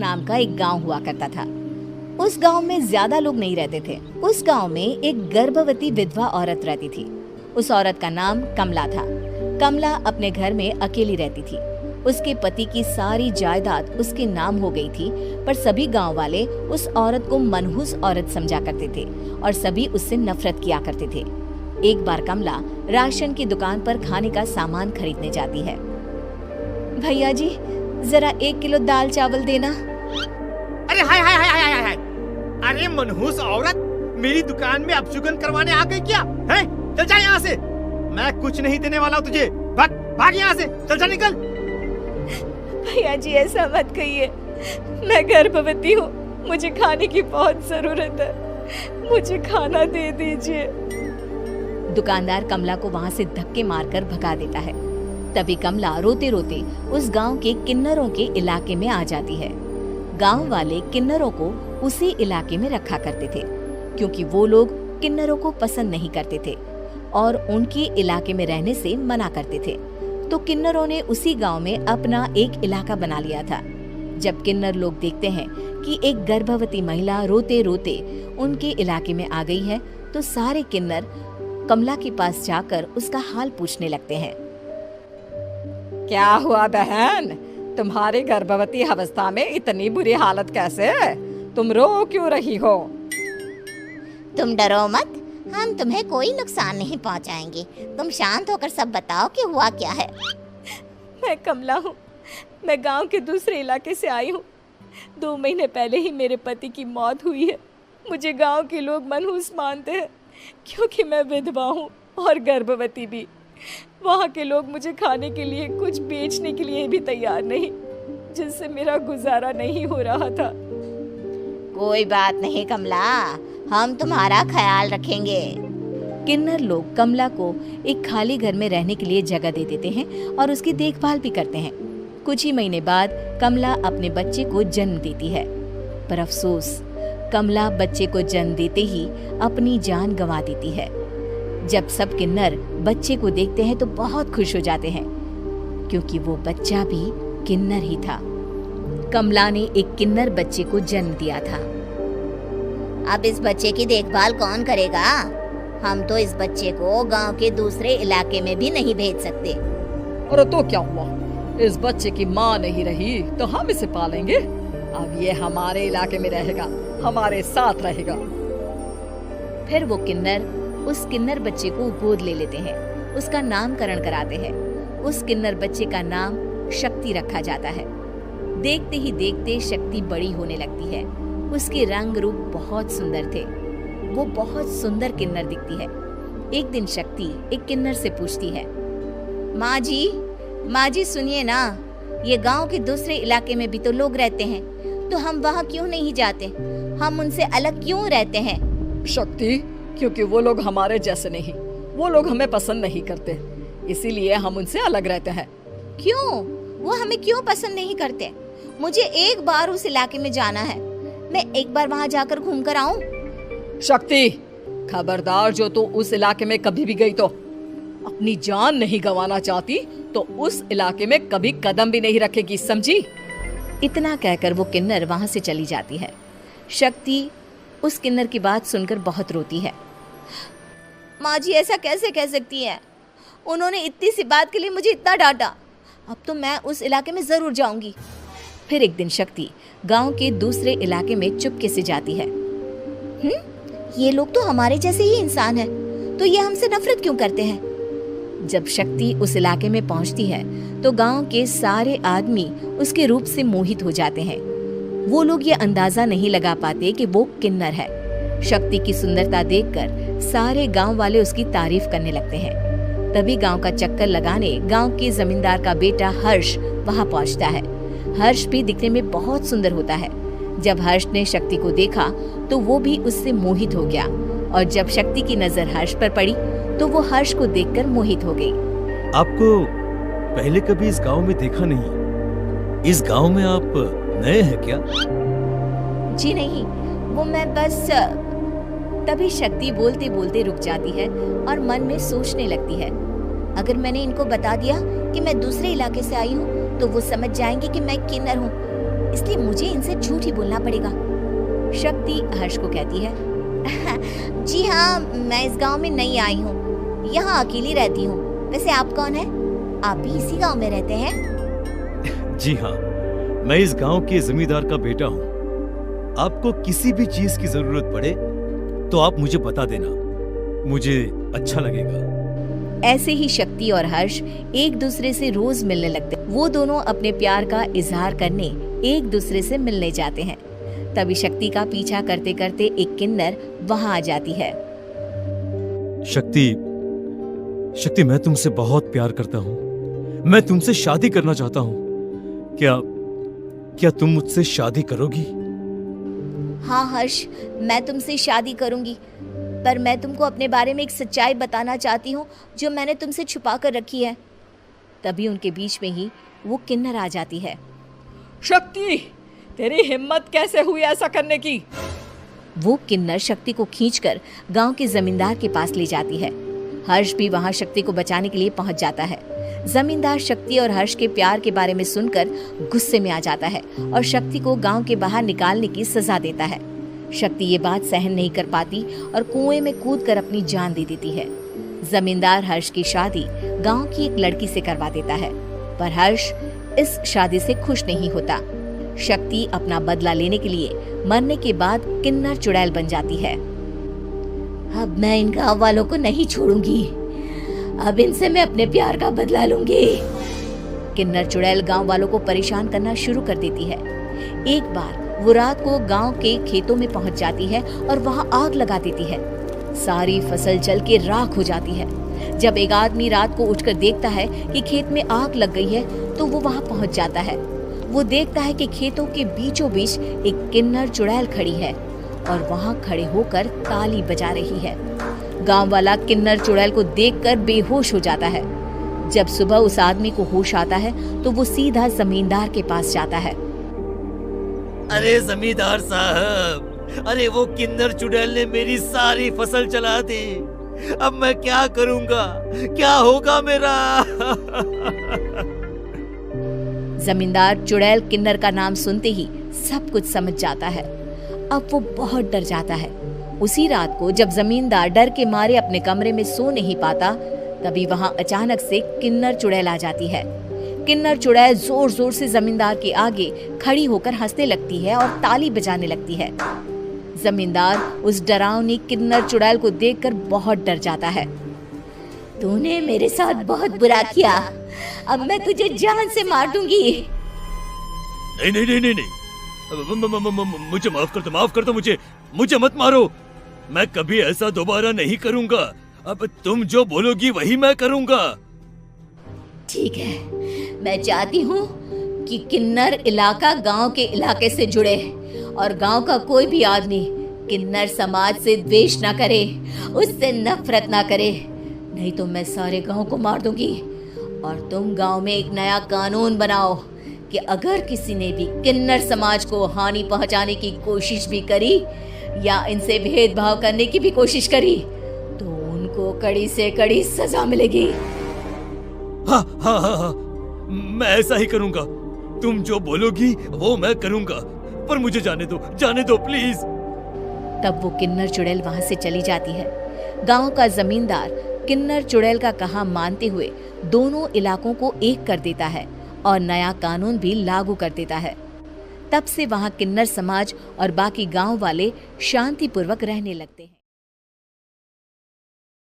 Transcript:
नाम का एक गांव हुआ करता था। उस गांव में ज्यादा लोग नहीं रहते थे। उस गांव में एक गर्भवती विधवा औरत रहती थी। उस औरत का नाम कमला था। कमला अपने घर में अकेली रहती थी। उसके पति की सारी जायदाद उसके नाम हो गई थी, पर सभी गांव वाले उस औरत को मनहूस औरत समझा करते थे और सभी उससे नफरत किया करते थे। एक बार कमला राशन की दुकान पर खाने का सामान खरीदने जाती है। भैया जी, जरा 1 किलो दाल चावल देना। अरे हाय हाय हाय हाय हाय! अरे मनहूस औरत, मेरी दुकान में अपशुगन करवाने आ गई क्या? हैं? चल जा यहाँ से, मैं कुछ नहीं देने वाला हूँ तुझे। भाग भाग यहाँ से, चल जा निकल। भैया जी, ऐसा मत कहिए, मैं गर्भवती हूँ, मुझे खाने की बहुत जरूरत है, मुझे खाना दे दीजिए। दुकानदार कमला को वहाँ से धक्के मारकर भगा देता है। तभी कमला रोते रोते उस गांव के किन्नरों के इलाके में आ जाती है। गांव वाले किन्नरों को उसी इलाके में रखा करते थे, क्योंकि वो लोग किन्नरों को पसंद नहीं करते थे और उनके इलाके में रहने से मना करते थे। तो किन्नरों ने उसी गांव में अपना एक इलाका बना लिया था। जब किन्नर लोग देखते हैं कि एक गर्भवती महिला रोते रोते उनके इलाके में आ गई है, तो सारे किन्नर कमला के पास जाकर उसका हाल पूछने लगते हैं। क्या हुआ बहन, तुम्हारी गर्भवती अवस्था में इतनी बुरी हालत कैसे? तुम रो क्यों रही हो? तुम डरो मत, हम तुम्हें कोई नुकसान नहीं पहुंचाएंगे। तुम शांत होकर सब बताओ कि हुआ क्या है। मैं कमला हूँ, मैं गांव के दूसरे इलाके से आई हूँ। 2 महीने पहले ही मेरे पति की मौत हुई है। मुझे गांव के लोग मनहूस मानते हैं, क्योंकि मैं विधवा हूँ और गर्भवती भी। वहाँ के लोग मुझे खाने के लिए कुछ बेचने के लिए भी तैयार नहीं, जिससे मेरा गुजारा नहीं हो रहा था। कोई बात नहीं कमला, हम तुम्हारा ख्याल रखेंगे। किन्नर लोग कमला को एक खाली घर में रहने के लिए जगह दे देते हैं और उसकी देखभाल भी करते हैं। कुछ ही महीने बाद कमला अपने बच्चे को जन्म देती है, पर अफसोस, कमला बच्चे को जन्म देते ही अपनी जान गंवा देती है। जब सब किन्नर बच्चे को देखते हैं तो बहुत खुश हो जाते हैं, क्योंकि वो बच्चा भी किन्नर ही था। कमला ने एक किन्नर बच्चे को जन्म दिया था। अब इस बच्चे की देखभाल कौन करेगा? हम तो इस बच्चे को गांव के दूसरे इलाके में भी नहीं भेज सकते। और तो क्या हुआ, इस बच्चे की माँ नहीं रही तो हम इसे पालेंगे। अब ये हमारे इलाके में रहेगा, हमारे साथ रहेगा। फिर वो किन्नर उस किन्नर बच्चे को गोद ले लेते हैं, उसका नामकरण कराते हैं। उस किन्नर बच्चे का नाम शक्ति रखा जाता है। देखते ही देखते शक्ति बड़ी होने लगती है। उसके रंग रूप बहुत सुंदर थे। वो बहुत सुंदर किन्नर दिखती है। एक दिन शक्ति एक किन्नर से पूछती है, माँ जी सुनिए ना, ये गांव के दूसरे इलाके में भी तो लोग रहते हैं, तो हम वहाँ क्यों नहीं जाते? हम उनसे अलग क्यों रहते हैं? शक्ति, क्योंकि वो लोग हमारे जैसे नहीं, वो लोग हमें पसंद नहीं करते, इसीलिए हम उनसे अलग रहते हैं। क्यों? वो हमें क्यों पसंद नहीं करते? मुझे एक बार उस इलाके में जाना है, मैं एक बार वहाँ जाकर घूम कर आऊं। शक्ति, खबरदार, जो तू उस इलाके में कभी भी गई तो अपनी जान नहीं गंवाना चाहती तो उस इलाके में कभी कदम भी नहीं रखेगी, समझी? इतना कहकर वो किन्नर वहाँ से चली जाती है। शक्ति उस किन्नर की बात सुनकर बहुत रोती है। माँ जी ऐसा कैसे कह सकती है? उन्होंने इतनी सी बात के लिए मुझे इतना डांटा। अब तो मैं उस इलाके में जरूर जाऊंगी। फिर एक दिन शक्ति गांव के दूसरे इलाके में चुपके से जाती है। ये लोग तो हमारे जैसे ही इंसान हैं, तो ये हमसे नफरत क्यों करते हैं? जब शक्ति उस इलाके में पहुंचती है तो गांव के सारे आदमी उसके रूप से मोहित हो जाते हैं। वो लोग ये अंदाजा नहीं लगा पाते कि वो किन्नर है। शक्ति की सुंदरता देखकर सारे गांव वाले उसकी तारीफ करने लगते हैं। तभी गांव का चक्कर लगाने गांव के जमींदार का बेटा हर्ष वहां पहुंचता है। हर्ष भी दिखने में बहुत सुंदर होता है। जब हर्ष ने शक्ति को देखा तो वो भी उससे मोहित हो गया, और जब शक्ति की नजर हर्ष पर पड़ी तो वो हर्ष को देखकर मोहित हो गई। आपको पहले कभी इस गांव में देखा नहीं। इस गांव में आप नए हैं क्या? जी नहीं, वो मैं बस। तभी शक्ति बोलते बोलते रुक जाती है और मन में सोचने लगती है, अगर मैंने इनको बता दिया कि मैं दूसरे इलाके से आई हूँ तो वो समझ जाएंगे कि मैं किन्नर हूँ। इसलिए मुझे इनसे झूठ ही बोलना पड़ेगा। शक्ति हर्ष को कहती है, जी हाँ, मैं इस गांव में नई आई हूँ, यहाँ अकेली रहती हूँ। वैसे आप कौन है? आप भी इसी गांव में रहते हैं? जी हाँ, मैं इस गांव के जमींदार का बेटा हूँ। आपको किसी भी चीज की जरूरत पड़े तो आप मुझे बता देना, मुझे अच्छा लगेगा। ऐसे ही शक्ति और हर्ष एक दूसरे से रोज मिलने लगते। वो दोनों अपने प्यार का इजहार करने एक दूसरे से मिलने जाते हैं। तभी शक्ति का पीछा करते करते एक किन्नर वहां आ जाती है। शक्ति, मैं तुमसे बहुत प्यार करता हूँ। मैं तुमसे शादी करना चाहता हूँ। क्या तुम मुझसे शादी करोगी? हाँ हर्ष, मैं तुमसे शादी करूंगी, पर मैं तुमको अपने बारे में एक सच्चाई बताना चाहती हूँ जो मैंने तुमसे छुपा कर रखी है। तभी उनके बीच में ही वो किन्नर आ जाती है। शक्ति, तेरी हिम्मत कैसे हुई ऐसा करने की? वो किन्नर शक्ति को खींचकर गांव के जमींदार के पास ले जाती है। हर्ष भी वहां शक्ति को बचाने के लिए पहुंच जाता है। जमींदार शक्ति और हर्ष के प्यार के बारे में सुनकर गुस्से में आ जाता है और शक्ति को गांव के बाहर निकालने की सजा देता है। शक्ति ये बात सहन नहीं कर पाती और कुएं में कूदकर अपनी जान दे देती है। जमींदार हर्ष की शादी गांव की एक लड़की से करवा देता है, पर हर्ष इस शादी से खुश नहीं होता। शक्ति अपना बदला लेने के लिए मरने के बाद किन्नर चुड़ैल बन जाती है। अब मैं इन गाँव वालों को नहीं छोड़ूंगी, अब इनसे मैं अपने प्यार का बदला लूंगी। किन्नर चुड़ैल गांव वालों को परेशान करना शुरू कर देती है। एक बार वो रात को गांव के खेतों में पहुंच जाती है और वहां आग लगा देती है। सारी फसल जल के राख हो जाती है। जब एक आदमी रात को उठकर देखता है कि खेत में आग लग गई है तो वो वहां पहुंच जाता है। वो देखता है कि खेतों के बीचों बीच एक किन्नर चुड़ैल खड़ी है और वहां खड़े होकर ताली बजा रही है। गांव वाला किन्नर चुड़ैल को देखकर बेहोश हो जाता है। जब सुबह उस आदमी को होश आता है तो वो सीधा जमींदार के पास जाता है। अरे जमींदार साहब, अरे वो किन्नर चुड़ैल ने मेरी सारी फसल जला दी। अब मैं क्या करूंगा? क्या होगा मेरा? जमींदार चुड़ैल किन्नर का नाम सुनते ही सब कुछ समझ जाता है। अब वो बहुत डर जाता है। उसी रात को जब जमींदार डर के मारे अपने कमरे में सो नहीं पाता, तभी वहां अचानक से किन्नर चुड़ैल आ जाती है। किन्नर चुड़ैल जोर जोर से जमींदार के आगे खड़ी होकर हंसने लगती है और ताली बजाने लगती है। जमींदार उस डरावनी किन्नर चुड़ैल को देखकर बहुत डर जाता है। तूने मेरे साथ बहुत बुरा किया, अब मैं तुझे जान से मार दूंगी। नहीं नहीं नहीं नहीं, नहीं। मुझे माफ कर दो, मुझे मत मारो। मैं कभी ऐसा दोबारा नहीं करूंगा। अब तुम जो बोलोगी वही मैं करूंगा। ठीक है, मैं चाहती हूँ कि किन्नर इलाका गांव के इलाके से जुड़े और गांव का कोई भी आदमी किन्नर समाज से द्वेष ना करे, उससे नफरत ना करे, नहीं तो मैं सारे गांव को मार दूंगी। और तुम गांव में एक नया कानून बनाओ कि अगर किसी ने भी किन्नर समाज को हानि पहुंचाने की कोशिश भी करी या इनसे भेदभाव करने की भी कोशिश करी तो उनको कड़ी से कड़ी सजा मिलेगी। हाँ हाँ हाँ हाँ, मैं ऐसा ही करूंगा। तुम जो बोलोगी वो मैं करूंगा, पर मुझे जाने दो प्लीज। तब वो किन्नर चुड़ैल वहां से चली जाती है। गांव का जमींदार किन्नर चुड़ैल का कहा मानते हुए दोनों इलाकों को एक कर देता है और नया कानून भी लागू कर देता है। तब से वहां किन्नर समाज और बाकी गांव वाले शांतिपूर्वक रहने लगते हैं।